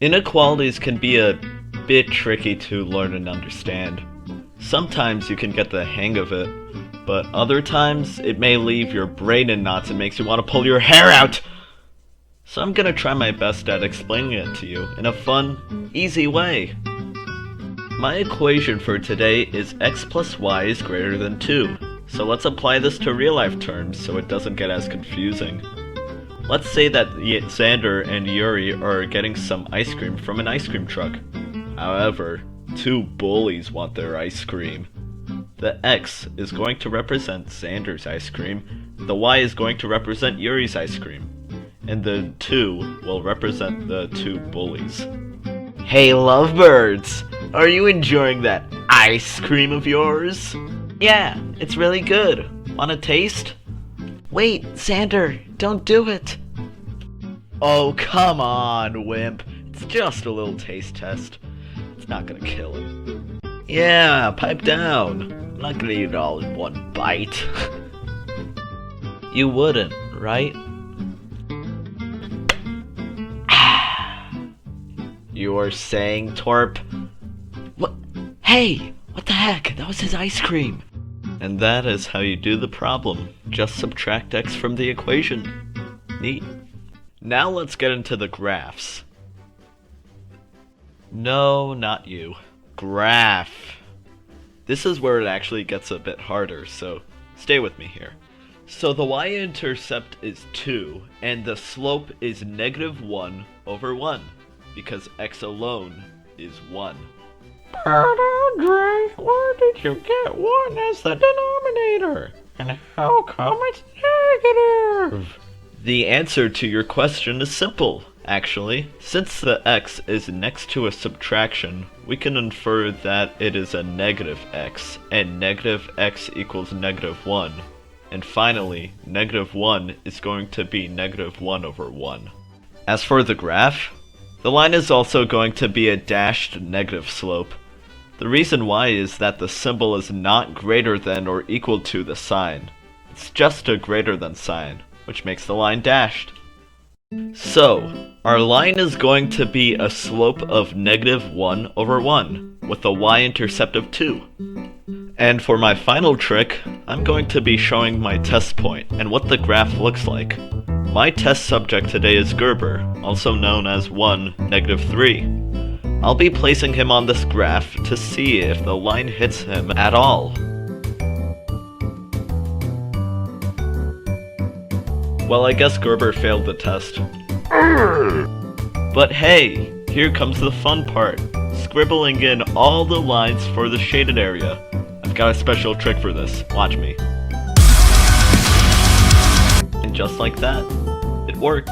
Inequalities can be a bit tricky to learn and understand. Sometimes you can get the hang of it, but other times it may leave your brain in knots and makes you want to pull your hair out! So I'm gonna try my best at explaining it to you in a fun, easy way. My equation for today is x plus y is greater than 2, so let's apply this to real-life terms so it doesn't get as confusing. Let's say that Xander and Yuri are getting some ice cream from an ice cream truck. However, two bullies want their ice cream. The x is going to represent Xander's ice cream, the y is going to represent Yuri's ice cream, and the 2 will represent the two bullies. Hey lovebirds! Are you enjoying that ice cream of yours? Yeah, it's really good. Wanna taste? Wait, Xander, don't do it. Oh, come on, wimp. It's just a little taste test. It's not gonna kill him. Yeah, pipe down. I'm not gonna eat it all in one bite. You wouldn't, right? You were saying, Torp? What? Hey! What the heck? That was his ice cream! And that is how you do the problem. Just subtract x from the equation. Neat. Now let's get into the graphs. No, not you. Graph. This is where it actually gets a bit harder, so stay with me here. So the y-intercept is 2, and the slope is -1 over 1, because x alone is 1. But Andre, where did you get 1 as the denominator? And how come it's negative? The answer to your question is simple, actually. Since the x is next to a subtraction, we can infer that it is a negative x, and negative x equals -1. And finally, -1 is going to be -1 over 1. As for the graph, the line is also going to be a dashed negative slope. The reason why is that the symbol is not greater than or equal to the sign. It's just a greater than sign, which makes the line dashed. So, our line is going to be a slope of -1 over 1, with a y-intercept of 2. And for my final trick, I'm going to be showing my test point and what the graph looks like. My test subject today is Gerber, also known as 1, -3. I'll be placing him on this graph to see if the line hits him at all. Well, I guess Gerber failed the test. But hey, here comes the fun part. Scribbling in all the lines for the shaded area. I've got a special trick for this. Watch me. And just like that, it worked.